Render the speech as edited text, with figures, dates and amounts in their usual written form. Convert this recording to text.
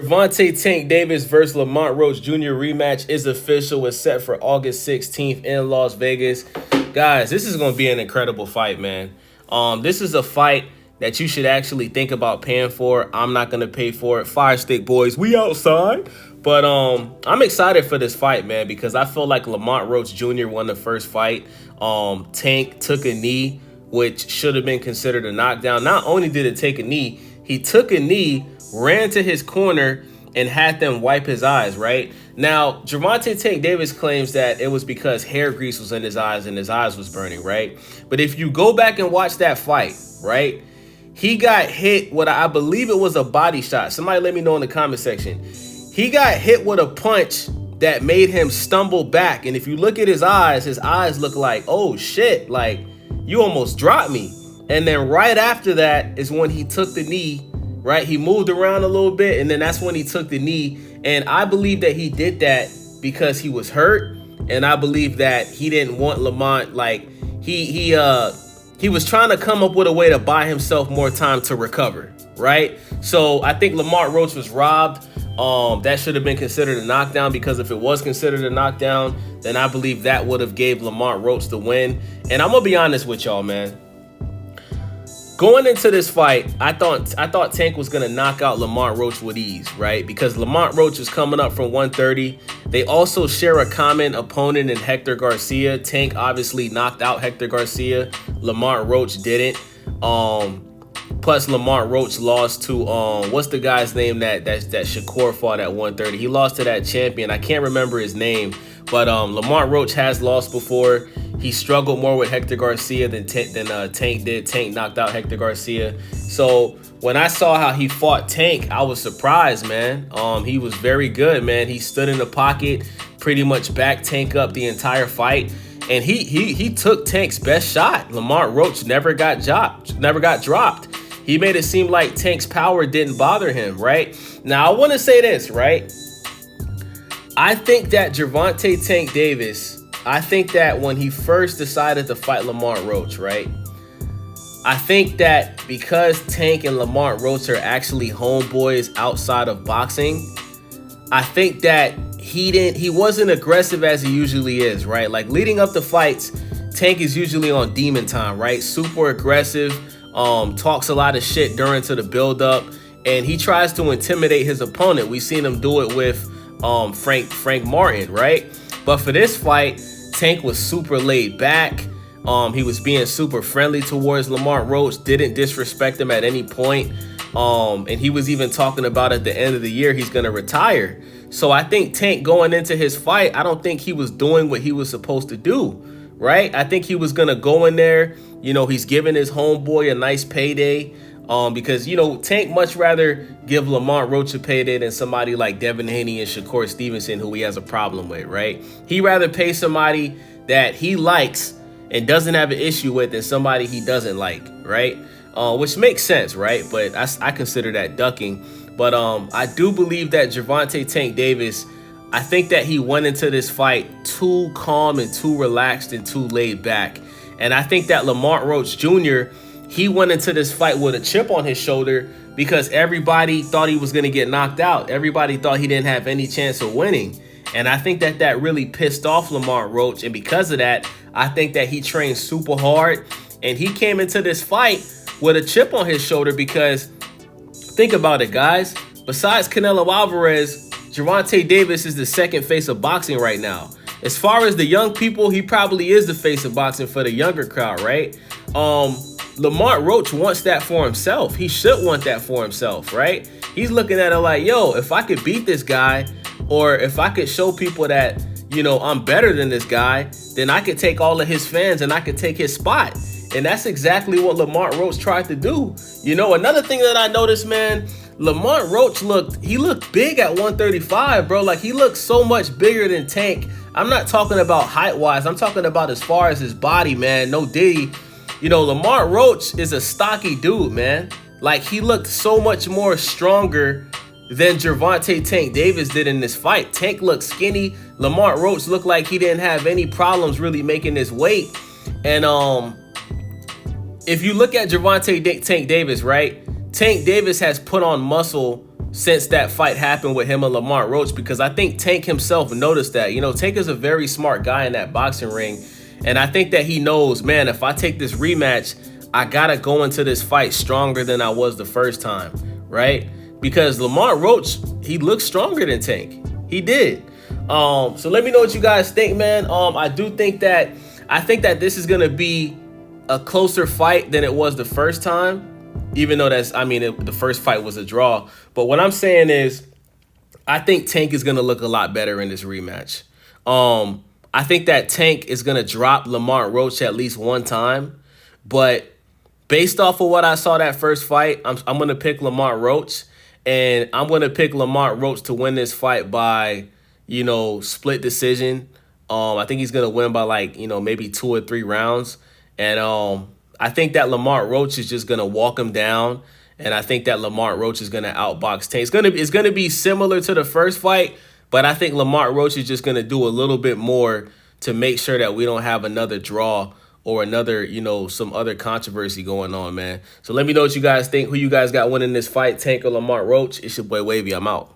Gervonta Tank Davis versus Lamont Roach Jr. rematch is official. It's set for August 16th in Las Vegas. Guys, this is going to be an incredible fight, man. This is a fight that you should actually think about paying for. I'm not going to pay for it. Fire Stick boys, we outside. But I'm excited for this fight, man, because I feel like Lamont Roach Jr. won the first fight. Tank took a knee, which should have been considered a knockdown. Not only did it take a knee, he took a knee, ran to his corner, and had them wipe his eyes, right? Now, Gervonta Tank Davis claims that it was because hair grease was in his eyes and his eyes was burning, right? But if you go back and watch that fight, right, he got hit with, I believe it was a body shot. Somebody let me know in the comment section. He got hit with a punch that made him stumble back. And if you look at his eyes look like, oh shit, like you almost dropped me. And then right after that is when he took the knee, right? He moved around a little bit, and then that's when he took the knee. And I believe that he did that because he was hurt, and I believe that he didn't want Lamont, like he was trying to come up with a way to buy himself more time to recover, right? So I think Lamont Roach was robbed. That should have been considered a knockdown, because if it was considered a knockdown, then I believe that would have gave Lamont Roach the win. And I'm gonna be honest with y'all, man. Going into this fight, I thought Tank was gonna knock out Lamont Roach with ease, right? Because Lamont Roach is coming up from 130. They also share a common opponent in Hector Garcia. Tank obviously knocked out Hector Garcia. Lamont Roach didn't. Plus Lamont Roach lost to what's the guy's name that Shakur fought at 130? He lost to that champion. I can't remember his name, but Lamont Roach has lost before. He struggled more with Hector Garcia than Tank did. Tank knocked out Hector Garcia. So when I saw how he fought Tank, I was surprised, man. He was very good, man. He stood in the pocket, pretty much backed Tank up the entire fight. And he took Tank's best shot. Lamont Roach never got dropped. He made it seem like Tank's power didn't bother him, right? Now, I want to say this, right? I think that Gervonta Tank Davis, I think that when he first decided to fight Lamont Roach, right? I think that because Tank and Lamont Roach are actually homeboys outside of boxing, I think that he wasn't aggressive as he usually is, right? Like leading up to fights, Tank is usually on demon time, right? Super aggressive, talks a lot of shit during to the build-up, and he tries to intimidate his opponent. We've seen him do it with Frank Martin, right? But for this fight, Tank was super laid back. He was being super friendly towards Lamont Roach, didn't disrespect him at any point. And he was even talking about at the end of the year he's going to retire. So I think Tank going into his fight, I don't think he was doing what he was supposed to do, right? I think he was going to go in there. You know, he's giving his homeboy a nice payday. Because, you know, Tank much rather give Lamont Roach a payday than somebody like Devin Haney and Shakur Stevenson, who he has a problem with, right? He rather pay somebody that he likes and doesn't have an issue with than somebody he doesn't like, right? Which makes sense, right? But I consider that ducking. But I do believe that Gervonta Tank Davis, I think that he went into this fight too calm and too relaxed and too laid back. And I think that Lamont Roach Jr., he went into this fight with a chip on his shoulder because everybody thought he was going to get knocked out. Everybody thought he didn't have any chance of winning. And I think that that really pissed off Lamont Roach. And because of that, I think that he trained super hard. And he came into this fight with a chip on his shoulder because, think about it, guys. Besides Canelo Alvarez, Gervonta Davis is the second face of boxing right now. As far as the young people, he probably is the face of boxing for the younger crowd, right? Lamont Roach wants that for himself. He should want that for himself, right? He's looking at it like, yo, if I could beat this guy, or if I could show people that, you know, I'm better than this guy, then I could take all of his fans and I could take his spot. And that's exactly what Lamont Roach tried to do. You know, another thing that I noticed, man, Lamont Roach looked big at 135, bro. Like, he looked so much bigger than Tank. I'm not talking about height-wise. I'm talking about as far as his body, man. No diddy. You know, Lamont Roach is a stocky dude, man. Like, he looked so much more stronger than Gervonta Tank Davis did in this fight. Tank looked skinny. Lamont Roach looked like he didn't have any problems really making his weight. And if you look at Gervonta Tank Davis, right? Tank Davis has put on muscle since that fight happened with him and Lamont Roach, because I think Tank himself noticed that. You know, Tank is a very smart guy in that boxing ring. And I think that he knows, man, if I take this rematch, I got to go into this fight stronger than I was the first time, right? Because Lamont Roach, he looks stronger than Tank. He did. So let me know what you guys think, man. I think that this is going to be a closer fight than it was the first time. Even though the first fight was a draw. But what I'm saying is, I think Tank is going to look a lot better in this rematch. I think that Tank is going to drop Lamont Roach at least one time. But based off of what I saw that first fight, I'm going to pick Lamont Roach. And I'm going to pick Lamont Roach to win this fight by, split decision. I think he's going to win by maybe 2 or 3 rounds. And I think that Lamont Roach is just going to walk him down, and I think that Lamont Roach is going to outbox Tank. It's going to be similar to the first fight, but I think Lamont Roach is just going to do a little bit more to make sure that we don't have another draw or another, some other controversy going on, man. So let me know what you guys think. Who you guys got winning this fight, Tank or Lamont Roach? It's your boy Wavy. I'm out.